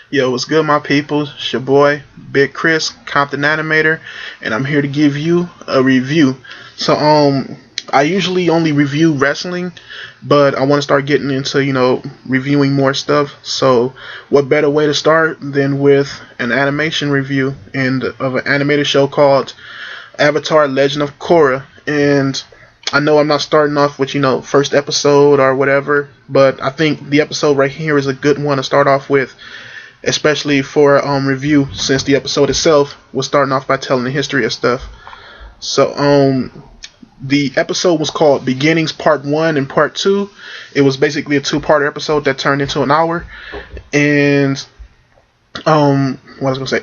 Yo, what's good, my people? It's your boy, Big Chris, Compton Animator, and I'm here to give you a review. I usually only review wrestling, but I want to start getting into, reviewing more stuff. So, what better way to start than with an animation review and of an animated show called Avatar: Legend of Korra? And I know I'm not starting off with, first episode or whatever, but I think the episode right here is a good one to start off with, especially for review, since the episode itself was starting off by telling the history of stuff. The episode was called Beginnings Part 1 and Part 2. It was basically a two-part episode that turned into an hour. And what was I gonna say?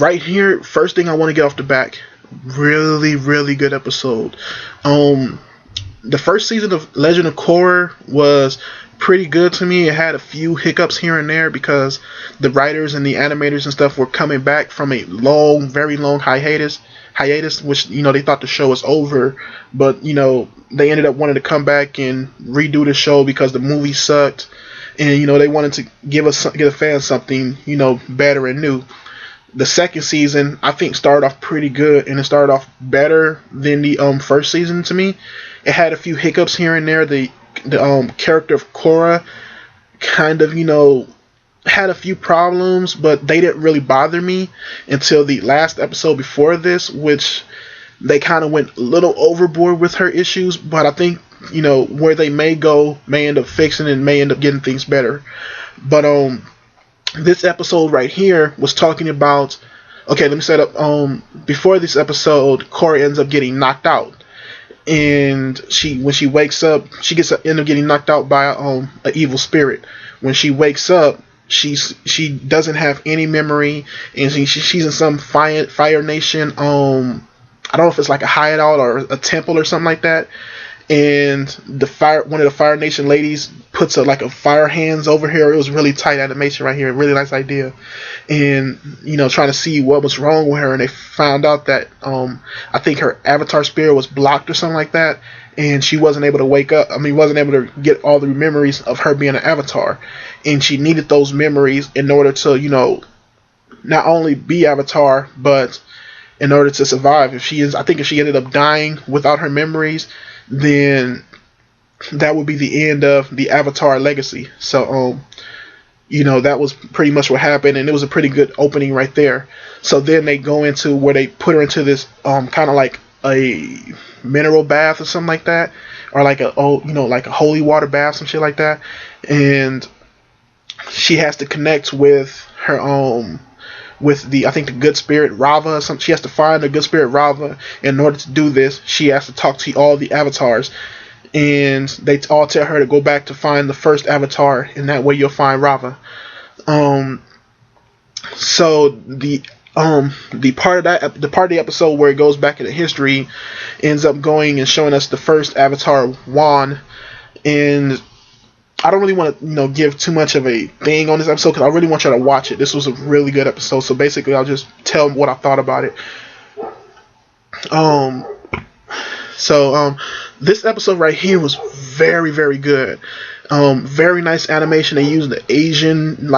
Right here, first thing I want to get off the back, really, really good episode. The first season of Legend of Korra was pretty good to me. It had a few hiccups here and there because the writers and the animators and stuff were coming back from a long, very long hiatus, which they thought the show was over, but they ended up wanting to come back and redo the show because the movie sucked, and they wanted to give the fans something better and new. The second season, I think, started off pretty good, and it started off better than the first season to me. It had a few hiccups here and there. The character of Korra kind of, had a few problems, but they didn't really bother me until the last episode before this, which they kind of went a little overboard with her issues. But I think, where they may go may end up fixing and may end up getting things better. But this episode right here was talking about, okay, let me set up, before this episode, Korra ends up getting knocked out. And when she wakes up, she end up getting knocked out by an evil spirit. When she wakes up, she doesn't have any memory, and she's in some Fire Nation. I don't know if it's like a hideout or a temple or something like that. And one of the Fire Nation ladies puts a fire hands over her. It was really tight animation right here, really nice idea. And trying to see what was wrong with her, and they found out that I think her avatar spirit was blocked or something like that, and she wasn't able to wake up. Wasn't able to get all the memories of her being an avatar, and she needed those memories in order to not only be avatar, but in order to survive. If she ended up dying without her memories, then that would be the end of the Avatar legacy. So, that was pretty much what happened, and it was a pretty good opening right there. So then they go into where they put her into this kind of like a mineral bath or something like that, or like a holy water bath, some shit like that, and she has to connect with her with the good spirit Rava. She has to find the good spirit Rava. In order to do this, she has to talk to all the avatars, and they all tell her to go back to find the first avatar, and that way you'll find Rava. So the part of the episode where it goes back into history ends up going and showing us the first avatar, Juan. And I don't really want to, give too much of a thing on this episode because I really want you to watch it. This was a really good episode, so basically I'll just tell what I thought about it. This episode right here was very, very good. Very nice animation. They used the Asian,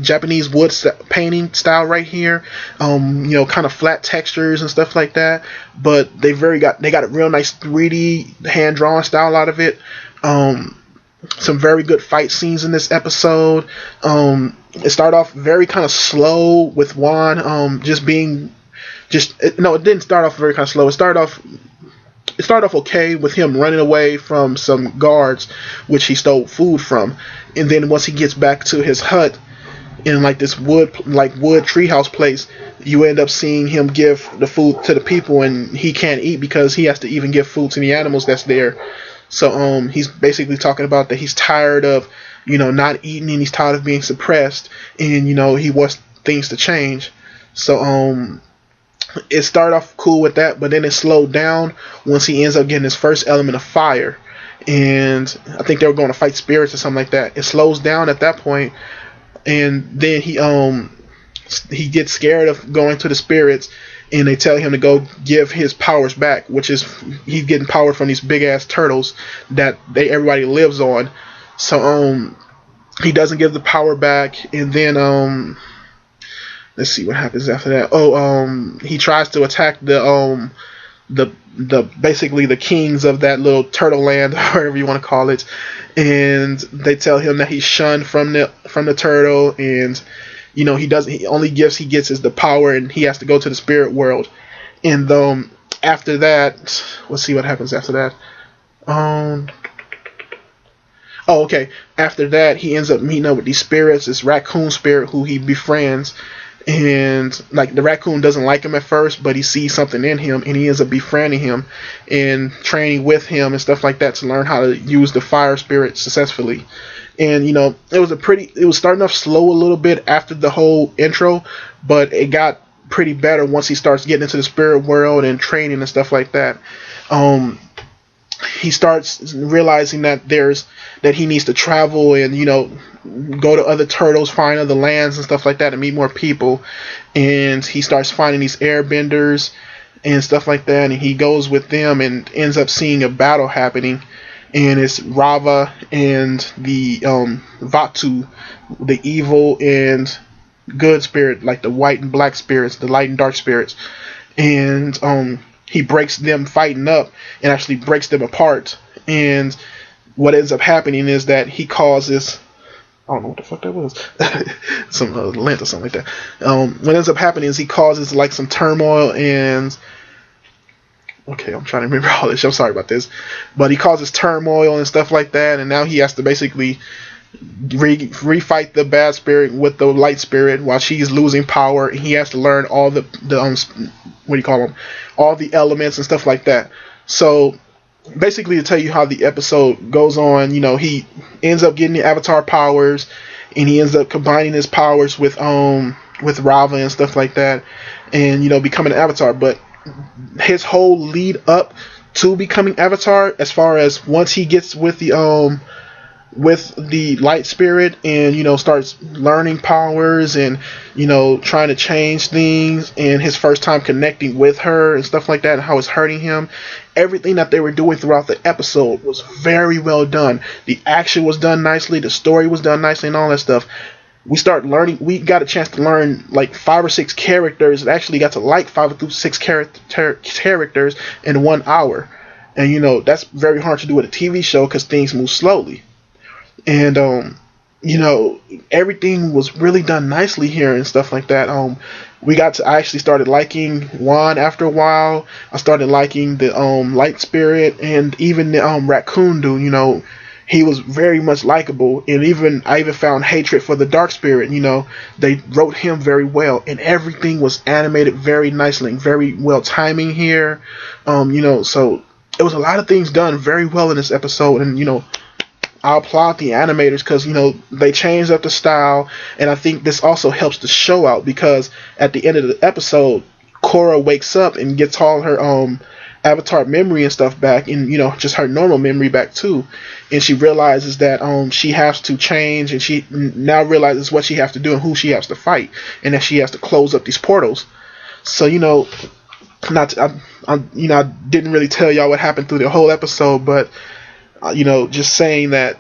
Japanese wood painting style right here. Kind of flat textures and stuff like that. But they got a real nice 3D hand drawn style out of it. Some very good fight scenes in this episode. It started off very kind of slow with Juan it didn't start off very kind of slow. It started off okay with him running away from some guards which he stole food from, and then once he gets back to his hut in this wood treehouse place, you end up seeing him give the food to the people, and he can't eat because he has to even give food to the animals that's there. So he's basically talking about that he's tired of not eating, and he's tired of being suppressed, and he wants things to change. So it started off cool with that, but then it slowed down once he ends up getting his first element of fire, and I think they were going to fight spirits or something like that. It slows down at that point, and then he gets scared of going to the spirits, and they tell him to go give his powers back, which is he's getting power from these big ass turtles that everybody lives on. So he doesn't give the power back, and then let's see what happens after that. He tries to attack the basically the kings of that little turtle land, or whatever you want to call it, and they tell him that he's shunned from the turtle, and he gets is the power, and he has to go to the spirit world. And after that, let's see what happens after that. Okay. After that, he ends up meeting up with these spirits, this raccoon spirit who he befriends, and like the raccoon doesn't like him at first, but he sees something in him, and he ends up befriending him and training with him and stuff like that to learn how to use the fire spirit successfully. And it was starting off slow a little bit after the whole intro, but it got pretty better once he starts getting into the spirit world and training and stuff like that. He starts realizing that he needs to travel and go to other turtles, find other lands and stuff like that, and meet more people. And he starts finding these airbenders and stuff like that, and he goes with them and ends up seeing a battle happening. And it's Rava and the Vatu, the evil and good spirit, like the white and black spirits, the light and dark spirits. And he breaks them fighting up and actually breaks them apart. And what ends up happening is that he causes, I don't know what the fuck that was, some lint or something like that. What ends up happening is he causes like some turmoil and, okay, I'm trying to remember all this. I'm sorry about this, but he causes turmoil and stuff like that, and now he has to basically refight the bad spirit with the light spirit while she's losing power, and he has to learn all the what do you call them, all the elements and stuff like that. So basically, to tell you how the episode goes on, he ends up getting the avatar powers, and he ends up combining his powers with Rava and stuff like that, and becoming an avatar. But his whole lead up to becoming avatar, as far as once he gets with the light spirit and starts learning powers and trying to change things, and his first time connecting with her and stuff like that, and how it's hurting him, everything that they were doing throughout the episode was very well done. The action was done nicely, the story was done nicely, and all that stuff. We got a chance to learn like 5 or 6 characters, and actually got to like 5 or 6 characters in 1 hour. And that's very hard to do with a TV show because things move slowly. And everything was really done nicely here and stuff like that. I actually started liking Juan after a while. I started liking the light spirit, and even the raccoon dude. He was very much likable, and I even found hatred for the dark spirit. They wrote him very well, and everything was animated very nicely, very well timing here. So it was a lot of things done very well in this episode, and I applaud the animators because they changed up the style, and I think this also helps the show out because at the end of the episode, Korra wakes up and gets all her avatar memory and stuff back, and just her normal memory back too, and she realizes that she has to change, and she now realizes what she has to do and who she has to fight, and that she has to close up these portals. So I didn't really tell y'all what happened through the whole episode, but just saying that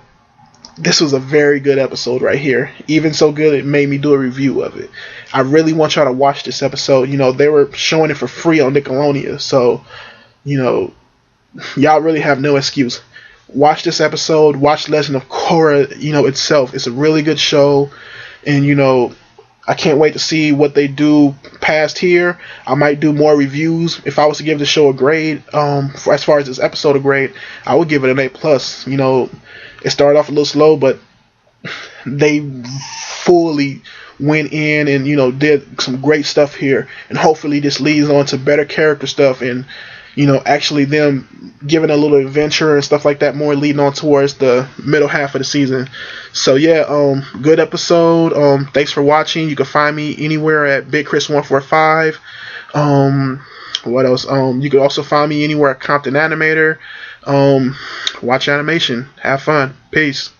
this was a very good episode right here. Even so good, it made me do a review of it. I really want y'all to watch this episode. They were showing it for free on Nickelodeon, so y'all really have no excuse. Watch this episode. Watch Legend of Korra. Itself. It's a really good show, and I can't wait to see what they do past here. I might do more reviews. If I was to give the show a grade, as far as this episode a grade, I would give it an A+. It started off a little slow, but they fully went in and did some great stuff here, and hopefully this leads on to better character stuff, and actually them giving a little adventure and stuff like that, more leading on towards the middle half of the season. So yeah, good episode. Thanks for watching. You can find me anywhere at BigChris145. What else? You can also find me anywhere at Compton Animator. Watch animation. Have fun. Peace.